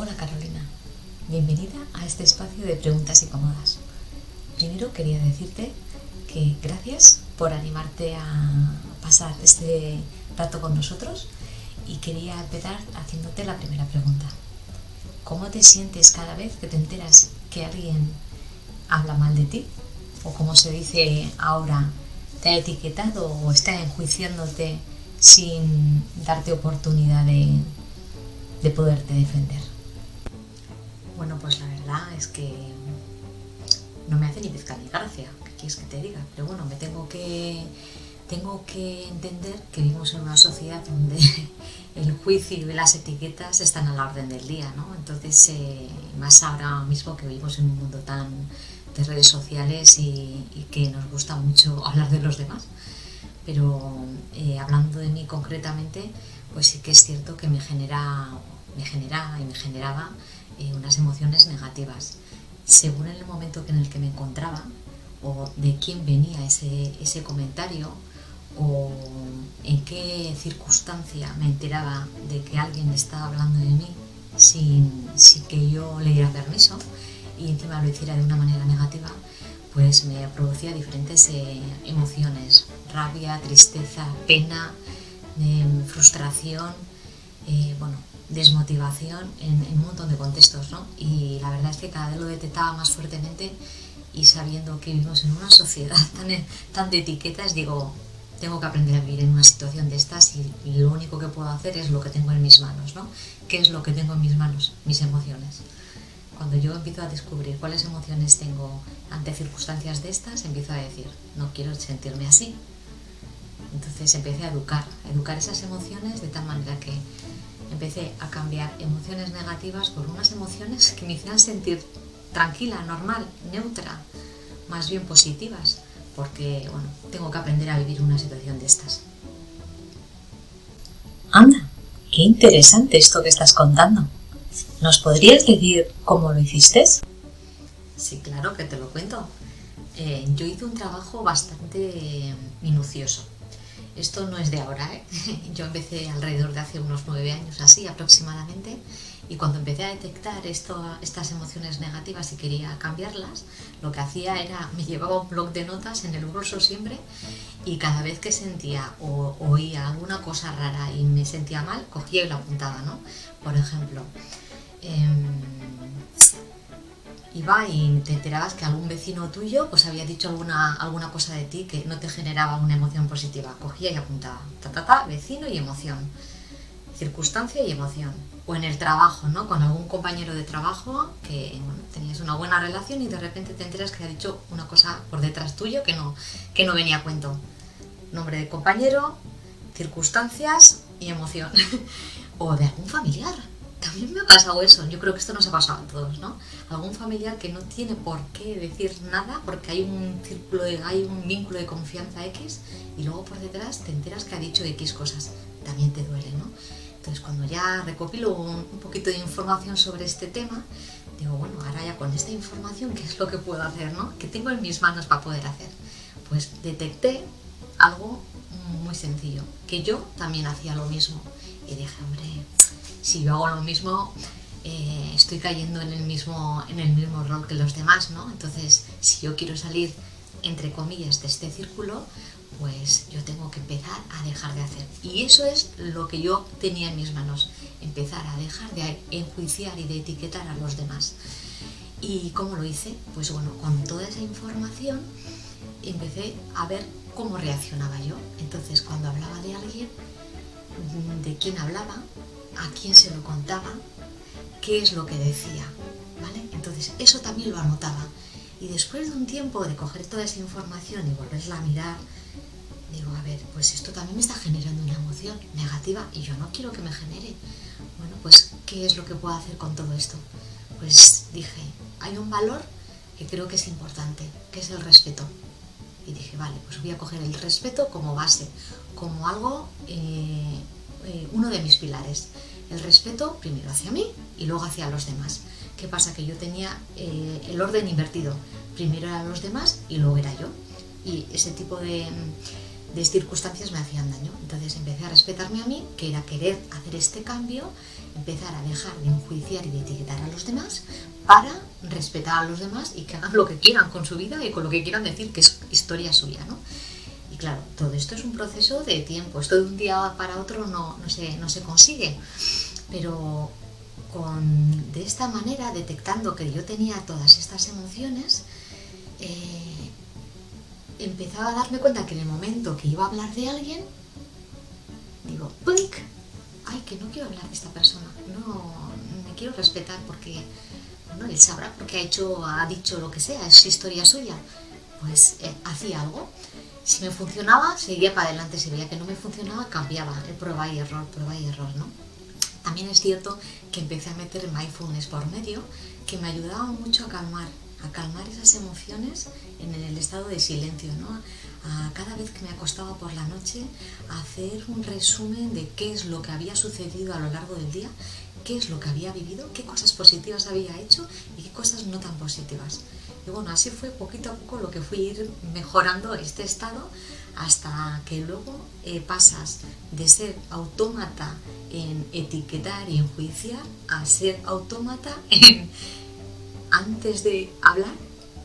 Hola Carolina, bienvenida a este espacio de preguntas incómodas. Primero quería decirte que gracias por animarte a pasar este rato con nosotros y quería empezar haciéndote la primera pregunta. ¿Cómo te sientes cada vez que te enteras que alguien habla mal de ti? O como se dice ahora, te ha etiquetado o está enjuiciándote sin darte oportunidad de poderte defender. Bueno, pues la verdad es que no me hace ni pizca ni gracia, ¿qué quieres que te diga? Pero bueno, tengo que entender que vivimos en una sociedad donde el juicio y las etiquetas están a la orden del día, ¿no? Entonces, más ahora mismo que vivimos en un mundo tan de redes sociales y que nos gusta mucho hablar de los demás. Pero hablando de mí concretamente, pues sí que es cierto que me generaba unas emociones negativas. Según en el momento en el que me encontraba, o de quién venía ese comentario, o en qué circunstancia me enteraba de que alguien estaba hablando de mí sin que yo le diera permiso y encima lo hiciera de una manera negativa, pues me producía diferentes emociones: rabia, tristeza, pena, frustración, bueno, desmotivación en un montón de contextos, ¿no? Y la verdad es que cada vez lo detectaba más fuertemente, y sabiendo que vivimos en una sociedad tan de etiquetas, digo, tengo que aprender a vivir en una situación de estas y lo único que puedo hacer es lo que tengo en mis manos, ¿no? ¿Qué es lo que tengo en mis manos? Mis emociones. Cuando yo empiezo a descubrir cuáles emociones tengo ante circunstancias de estas, empiezo a decir, no quiero sentirme así. Entonces empecé a educar esas emociones de tal manera que empecé a cambiar emociones negativas por unas emociones que me hicieran sentir tranquila, normal, neutra, más bien positivas, porque bueno, tengo que aprender a vivir una situación de estas. Anda, qué interesante esto que estás contando. ¿Nos podrías decir cómo lo hiciste? Sí, claro que te lo cuento. Yo hice un trabajo bastante minucioso. Esto no es de ahora, ¿eh? Yo empecé alrededor de hace unos 9 años, así aproximadamente, y cuando empecé a detectar estas emociones negativas y quería cambiarlas, lo que hacía era, me llevaba un bloc de notas en el bolso siempre, y cada vez que sentía o oía alguna cosa rara y me sentía mal, cogía y lo apuntaba, ¿no? Por ejemplo, iba y te enterabas que algún vecino tuyo pues había dicho alguna cosa de ti que no te generaba una emoción positiva. Cogía y apuntaba, vecino y emoción, circunstancia y emoción. O en el trabajo, ¿no? Con algún compañero de trabajo que bueno, tenías una buena relación y de repente te enteras que ha dicho una cosa por detrás tuyo que no venía a cuento. Nombre de compañero, circunstancias y emoción. O de algún familiar. También me ha pasado eso. Yo creo que esto nos ha pasado a todos, ¿no? Algún familiar que no tiene por qué decir nada porque hay un vínculo de confianza X, y luego por detrás te enteras que ha dicho X cosas. También te duele, ¿no? Entonces, cuando ya recopilo un poquito de información sobre este tema, digo, bueno, ahora ya con esta información, ¿qué es lo que puedo hacer, no? ¿Qué tengo en mis manos para poder hacer? Pues detecté algo muy sencillo, que yo también hacía lo mismo. Y dije, hombre, si yo hago lo mismo, estoy cayendo en el mismo rol que los demás, ¿no? Entonces, si yo quiero salir, entre comillas, de este círculo, pues yo tengo que empezar a dejar de hacer. Y eso es lo que yo tenía en mis manos, empezar a dejar de enjuiciar y de etiquetar a los demás. ¿Y cómo lo hice? Pues bueno, con toda esa información empecé a ver cómo reaccionaba yo. Entonces, cuando hablaba de alguien, de quién hablaba, a quién se lo contaba, qué es lo que decía, ¿vale? Entonces eso también lo anotaba, y después de un tiempo de coger toda esa información y volverla a mirar, digo, a ver, pues esto también me está generando una emoción negativa y yo no quiero que me genere. Bueno, pues ¿qué es lo que puedo hacer con todo esto? Pues dije, hay un valor que creo que es importante, que es el respeto. Y dije, vale, pues voy a coger el respeto como base, como algo, uno de mis pilares. El respeto primero hacia mí y luego hacia los demás. ¿Qué pasa? Que yo tenía el orden invertido. Primero eran los demás y luego era yo. Y ese tipo circunstancias me hacían daño. Entonces empecé a respetarme a mí, que era querer hacer este cambio, empezar a dejar de enjuiciar y de etiquetar a los demás para respetar a los demás y que hagan lo que quieran con su vida y con lo que quieran decir, que es historia suya, ¿no? Y claro, todo esto es un proceso de tiempo, esto de un día para otro no se consigue, pero de esta manera, detectando que yo tenía todas estas emociones, empezaba a darme cuenta que en el momento que iba a hablar de alguien, digo, ¡pink! Ay, que no quiero hablar de esta persona, no me quiero respetar porque, bueno, él sabrá porque ha dicho lo que sea, es historia suya. Pues hacía algo. Si me funcionaba, seguía para adelante. Si veía que no me funcionaba, cambiaba. Prueba y error, ¿no? También es cierto que empecé a meter mindfulness por medio, que me ayudaba mucho a calmar esas emociones en el estado de silencio, ¿no? Cada vez que me acostaba por la noche, a hacer un resumen de qué es lo que había sucedido a lo largo del día, qué es lo que había vivido, qué cosas positivas había hecho y qué cosas no tan positivas. Y bueno, así fue poquito a poco lo que fui ir mejorando este estado, hasta que luego pasas de ser autómata en etiquetar y enjuiciar a ser autómata en, antes de hablar,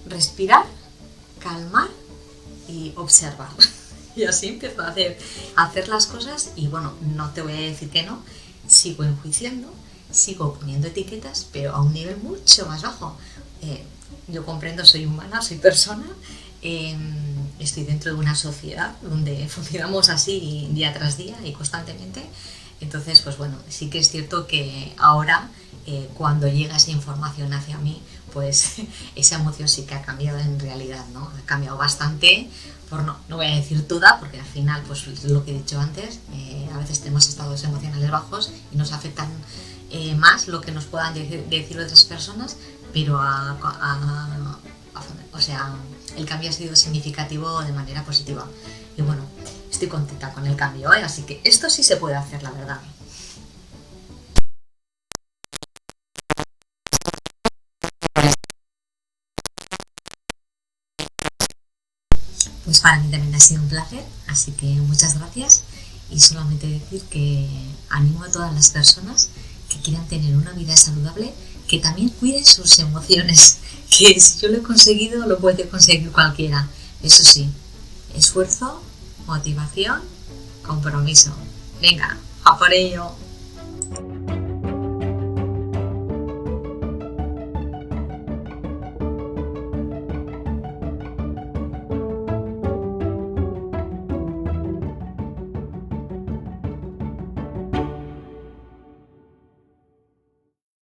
respirar, calmar y observar. Y así empiezo a hacer las cosas y bueno, no te voy a decir que no, sigo enjuiciando, sigo poniendo etiquetas, pero a un nivel mucho más bajo. Yo comprendo, soy humana, soy persona, estoy dentro de una sociedad donde funcionamos así día tras día y constantemente. Entonces, pues bueno, sí que es cierto que ahora, cuando llega esa información hacia mí, pues esa emoción sí que ha cambiado en realidad, ¿no? Ha cambiado bastante, no voy a decir toda, porque al final, pues lo que he dicho antes, a veces tenemos estados emocionales bajos y nos afectan más lo que nos puedan decir otras personas, pero o sea, el cambio ha sido significativo de manera positiva. Y bueno, estoy contenta con el cambio, ¿eh? Así que esto sí se puede hacer, la verdad. Pues para mí también ha sido un placer, así que muchas gracias y solamente decir que animo a todas las personas que quieran tener una vida saludable, que también cuiden sus emociones, que si yo lo he conseguido, lo puede conseguir cualquiera. Eso sí, esfuerzo, motivación, compromiso. Venga, a por ello.